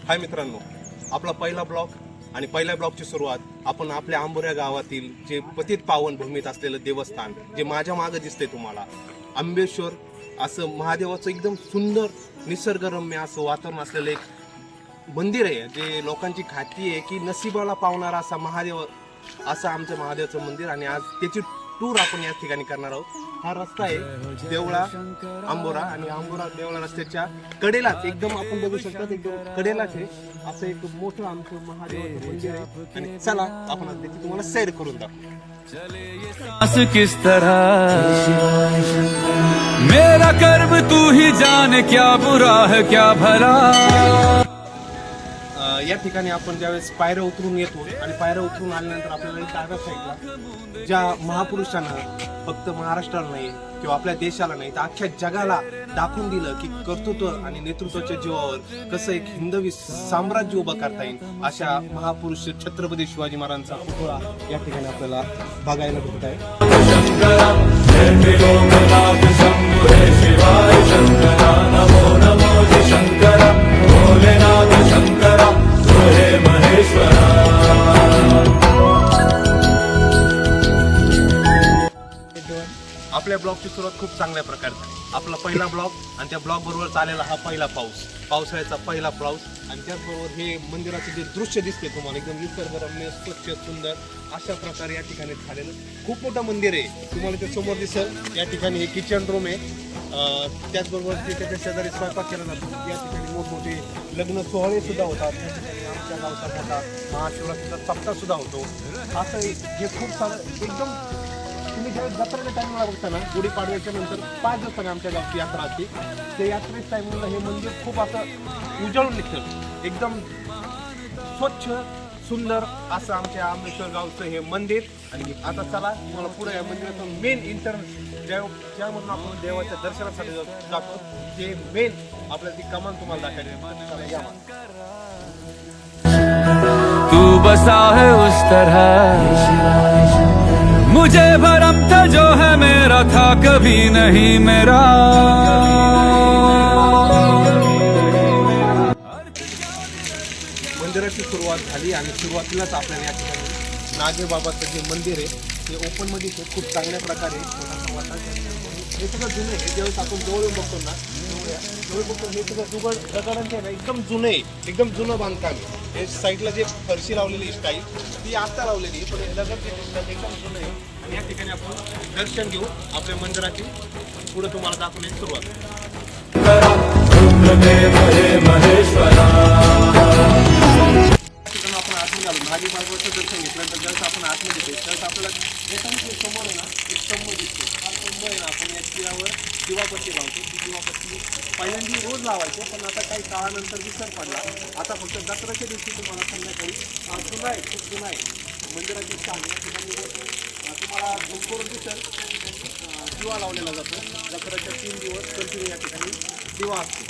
हाय मित्रांनो, आपला पहिला ब्लॉग आणि पहिल्या ब्लॉगची सुरुवात आपण आपल्या आंबोऱ्या गावातील जे पतित पावन भूमीत असलेलं देवस्थान जे माझ्या मागे दिसते तुम्हाला आंबेश्वर, असं महादेवाचं एकदम सुंदर निसर्गरम्य असं वातावरण असलेलं एक मंदिर आहे जे लोकांची खात्री आहे की नशिबाला पावणारा असा महादेव, असं आमचं महादेवाचं मंदिर. आणि आज त्याची टूर आपण या ठिकाणी करणार आहोत. हा रस्ता आहे देवळा आंबोरा, आणि आंबोरा देवळा रस्त्याच्या कडेलाच एकदम आपण बघू शकता एकदम कडेलाच आहे असं एक मोठं आमचं महादेवाचं मंदिर आहे. आणि चला आपण आज त्याची तुम्हाला सैर करून दाखवू. किस तरह मेरा कर्म तू ही जाने, क्या बुरा है क्या भला. या ठिकाणी आपण ज्यावेळेस पायऱ्या उतरून येतो आणि पायऱ्या उतरून आल्यानंतर आपल्याला डाव्या साईडला ज्या महापुरुषांना फक्त महाराष्ट्राला नाही किंवा आपल्या देशाला नाही तर अख्ख्या जगाला दाखवून दिलं की कर्तृत्व आणि नेतृत्वाच्या जीवावर कसं एक हिंदवी साम्राज्य उभं करता येईल, अशा महापुरुष छत्रपती शिवाजी महाराजांचा पुतळा या ठिकाणी आपल्याला बघायला भेटत आहे. आपल्या ब्लॉगची सुरुवात खूप चांगल्या प्रकारे झाली. आपला पहिला ब्लॉग आणि त्या ब्लॉग बरोबर चालेला हा पहिला पावसाळ्याचा पहिला पाऊस. आणि त्याचबरोबर हे मंदिराचे जे दृश्य दिसते तुम्हाला एकदम निसर्गरम्य स्वच्छ सुंदर अशा प्रकारे या ठिकाणी झालेलं खूप मोठं मंदिर आहे. तुम्हाला ते समोर दिसेल या ठिकाणी हे किचन रूम आहे. त्याचबरोबर त्याच्या शेजारी स्वयंपाक केला जातो. या ठिकाणी मोठमोठे लग्न सोहळे सुद्धा होतात. आमच्या गावचा मोठा महाशिवरात्रीचा सप्ताह सुद्धा होतो. असं हे खूप सारं एकदम तुम्ही ज्यावेळेस जत्रेच्या टायमिंगला बघता ना, गुढीपाडव्याच्या नंतर 5 दिवसांनी आमच्या गावची यात्रा असते. त्या यात्रेच्या टायमिंगला हे मंदिर खूप असं उजळून निघतं. एकदम स्वच्छ सुंदर असं आमच्या आंबेश्वर गावचं हे मंदिर. आणि आता चला तुम्हाला पुढे या मंदिराचं मेन ज्यामधून आपण देवाच्या दर्शनासाठी जातो ते मेन आपल्याला ती कमान तुम्हाला दाखवायची. तू बसा है उस तरह मुझे भरम था जो है मेरा था कभी नहीं मेरा. मंदिराची सुरुवात झाली आणि सुरुवातीलाच आपल्याला या ठिकाणी नागेबाबाचं जे मंदिर आहे ते ओपन मध्ये खूप चांगल्या प्रकारे हे सगळं जुनं आहे. ज्यावेळेस आपण जवळ बघतो ना, जवळ बघतो हे सगळं दगडांचे ना एकदम जुनं आहे, एकदम जुनं बांधकाम आहे. हे साईडला जे फरशी लावलेली स्टाईल ती आता लावलेली आहे, पण हे दगड एकदम जुनं आहे. आणि या ठिकाणी आपण दर्शन घेऊ आपल्या मंदिराची. पुढे तुम्हाला दाखवण्याची सुरुवात. आपण आतमध्ये आलो नागेबाबाचं दर्शन घेतल्यानंतर ज्यावेळेस आपण आतमध्ये येतो त्यावेळेस आपल्याला समोर आहे ना एक स्तंभ दिसतो. हा स्तंभ आहे ना आपण याच्यावर दिवाबत्ती लावतो. ती दिवाबत्ती पहिल्यांदा रोज लावायचे, पण आता काही काळानंतर विसर पडला. आता फक्त दसऱ्याच्या दिवशी तुम्हाला संध्याकाळी जुना आहे, खूप जुना आहे मंदिराची छान या ठिकाणी तुम्हाला झूम करून दिसेल दिवा लावलेला जातो. दसऱ्याच्या 3 दिवस कंटिन्यू या ठिकाणी दिवा असतो.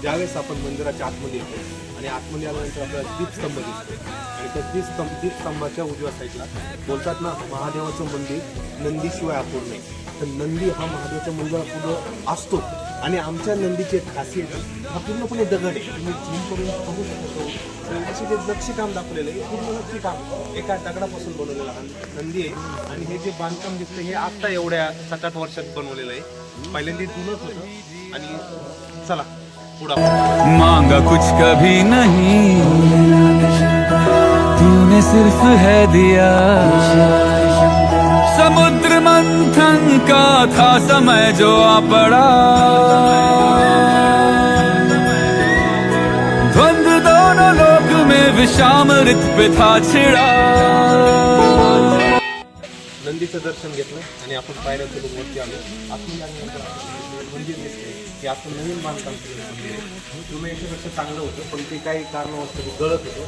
ज्यावेळेस आपण मंदिराच्या आतमध्ये येतो आणि आतमध्ये आल्यानंतर आपल्याला दीपस्तंभ दिसतो. आणि त्या दीपस्तंभाच्या उजव्या साईडला बोलतात ना, महादेवाचं मंदिर नंदीशिवाय अपूर्ण आहे. तर नंदी हा महादेवाच्या मंदिरापुढं असतो. आणि आमच्या नंदीची खासियत हा पूर्णपणे दगड आहे. तुम्ही झूम करून बघू शकतो. असे जे नक्षीकाम दाखवलेलं आहे पूर्ण नक्षीकाम एका दगडापासून बनवलेलं हा नंदी आहे. आणि हे जे बांधकाम दिसतं हे आत्ता एवढ्या 7-8 वर्षात बनवलेलं आहे. पहिल्यांदा जुनंच होतं. आणि चला मांगा कुछ कभी नहीं तूने सिर्फ है दिया. समुद्र मंथन का था समय जो आ पड़ा. द्वंद्व दोनों लोक में विषामृत पे था छिड़ा. नंदीचं दर्शन घेतलं आणि आपण पायऱ्यांच्या वरती आलो. आतून आल्यानंतर मंदिर दिसते की आपण नवीन बांधकाम केलेलं मंदिर आहे. जुनं याच्यापेक्षा चांगलं होतं, पण ते काही कारणावरून गळत होतं.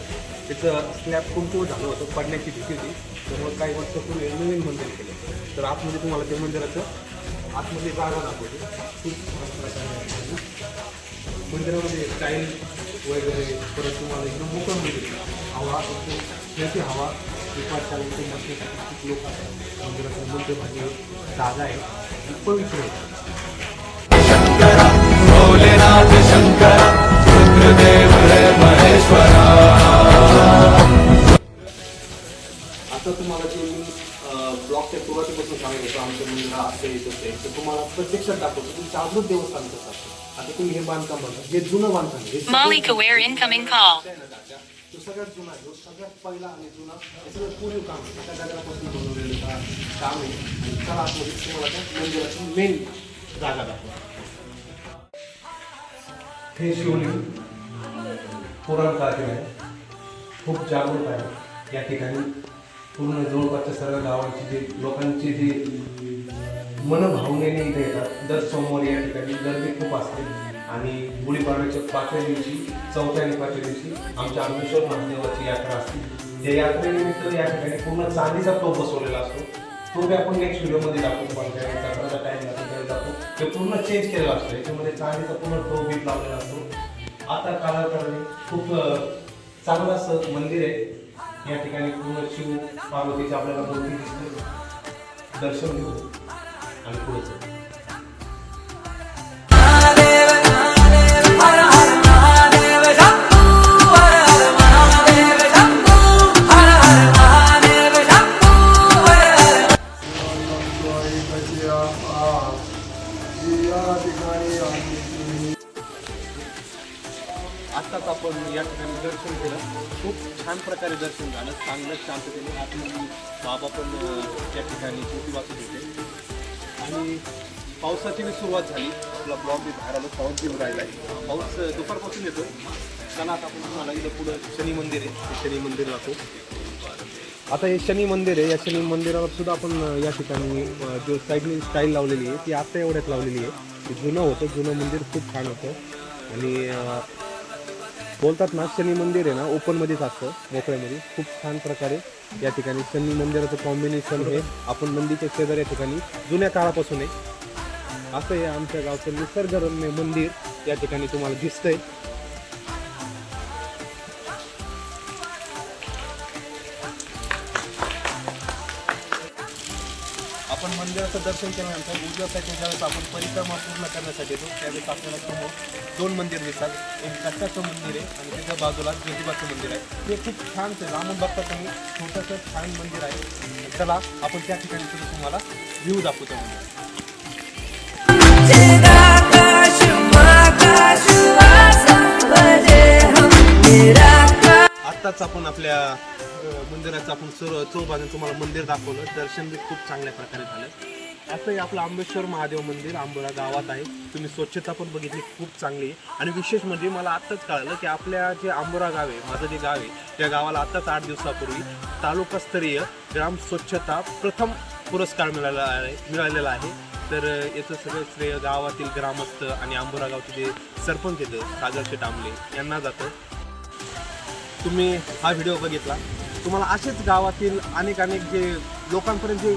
त्याचं स्लॅब कमकुवत झालं होतं, पडण्याची भीती होती. त्यामुळे काही वर्षापूर्वी नवीन मंदिर केलं. तर आतमध्ये तुम्हाला ते मंदिराचं आतमध्ये जागा दाखवते. खूप मंदिरामध्ये स्टाईल वगैरे, परत तुम्हाला एकदम मोकळं मिळेल. हवा त्याची हवा दुपारच्या खूप लोक असतात. मंदिराचं मध्यभागी जागा आहे, पवित्र आहे. भोलेनाथ शंकर रुद्रदेव जागृत देवस्थान कसं असतं. आता तुम्ही हे बांधकाम बघा, जे जुनं बांधकाम आहे, हे Malika Ware incoming call. आहे ना दादा, तो सगळ्यात जुना आहे, जो सगळ्यात पहिला आणि जुना हे सगळं पूर्व काम आहे. एका दगडापासून बनवलेलं काम आहे. आणि चला आतमध्ये तुम्हाला त्या मंदिराची मेन जागा दाखवा. हे शिवलिंग पुराण काळातील आहे, खूप जागृत आहे. या ठिकाणी पूर्ण जवळपासच्या सर्व गावांची जे लोकांची जी मनभावनेने इथे येतात. दर सोमवारी या ठिकाणी गर्दी खूप असते आणि गुढीपाडव्याच्या 5व्या दिवशी, 4थ्या आणि 5व्या दिवशी आमच्या आंबेश्वर महादेवाची यात्रा असते. त्या यात्रेनिमित्त या ठिकाणी पूर्ण चांदीचा तोफ बसवलेला असतो. तो बी आपण नेक्स्ट व्हिडिओमध्ये दाखवतो. पण जत्राचा टाईम जातो ते पूर्ण चेंज केलेला असतो. याच्यामध्ये चांदीचा पूर्ण तोफ बीट लावलेला असतो. आता कालांतराने खूप चांगलं असं मंदिर आहे. या ठिकाणी पूर्ण शिव पार्वतीची आपल्याला मूर्ती दिसते. दर्शन घेऊ आणि पुढे जाऊ. आत्ताच आपण या ठिकाणी दर्शन केलं. खूप छान प्रकारे दर्शन झालं. चांगलं शांततेने आतमध्ये बाबा पण या ठिकाणी ज्योती वाचत होते. आणि पावसाची बी सुरुवात झाली. आपला ब्लॉग बी बाहेर आलो, पाऊस घेऊन राहिला आहे. पाऊस दुपारपासून येतो. चला आता आपण तुम्हाला इथं पुढं शनी मंदिर आहे, ते शनी मंदिर जातो. आता हे शनी मंदिर आहे. या शनी मंदिरावर सुद्धा आपण या ठिकाणी जो साईडनी स्टाईल लावलेली आहे ती आत्ता एवढ्यात लावलेली आहे. ते जुनं होतं, जुनं मंदिर खूप छान होतं. आणि बोलतात ना, शनी मंदिर आहे ना ओपनमध्येच असतं, मोकळ्यामध्ये. खूप छान प्रकारे या ठिकाणी शनी मंदिराचं कॉम्बिनेशन हे आपण नंदीच्या शेजार या ठिकाणी जुन्या काळापासून आहे. असं हे आमच्या गावचं निसर्गरम्य मंदिर या ठिकाणी तुम्हाला दिसतंय. आपण मंदिराचं दर्शन केल्यानंतर उजव्या साईडच्या ज्यावेळेस आपण परिक्रमा पूर्ण करण्यासाठी येतो त्यावेळेस आपल्याला समोर 2 मंदिर दिसतात. एक कट्टाचं मंदिर आहे आणि त्याच्या बाजूला ज्योतिबाचं मंदिर आहे. ते खूप छान आहे. लांबून बघता तुम्ही छोटंसं छान मंदिर आहे. चला आपण त्या ठिकाणी तुम्हाला व्ह्यू दाखवतो. आत्ताच आपण आपल्या मंदिराचं आपण चौबाजून तुम्हाला मंदिर दाखवलं. दर्शन बी खूप चांगल्या प्रकारे झालं. असंही आपलं आंबेश्वर महादेव मंदिर आंबोरा गावात आहे. तुम्ही स्वच्छता पण बघितली, खूप चांगली आहे. आणि विशेष म्हणजे मला आत्ताच कळलं की आपल्या जे आंबोरा गाव आहे, माझं जे गाव आहे, त्या गावाला आत्ताच 8 दिवसापूर्वी तालुकास्तरीय ग्राम स्वच्छता प्रथम पुरस्कार मिळालेला आहे. तर याचं सगळं श्रेय गावातील ग्रामस्थ आणि आंबोरा गावचे जे सरपंच येतं सागर शेठ आंबले यांना जातं. तुम्ही हा व्हिडिओ बघितला, तुम्हाला असेच गावातील अनेक जे लोकांपर्यंत जे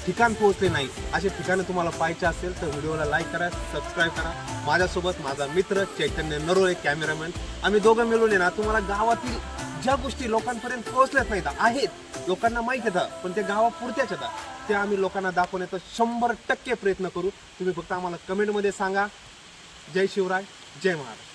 ठिकाण पोहोचले नाही असे ठिकाणं तुम्हाला पाहायचे असेल तर व्हिडिओला लाईक करा, सबस्क्राईब करा. माझ्यासोबत माझा मित्र चैतन्य नरोळे कॅमेरामॅन, आम्ही दोघं मिळून ना तुम्हाला गावातील ज्या गोष्टी लोकांपर्यंत पोहोचल्याच नाहीत, आहेत लोकांना माहीत येतं पण ते गावापुरत्याच येतात, ते आम्ही लोकांना दाखवण्याचा 100% प्रयत्न करू. तुम्ही फक्त आम्हाला कमेंटमध्ये सांगा. जय शिवराय, जय महाराज.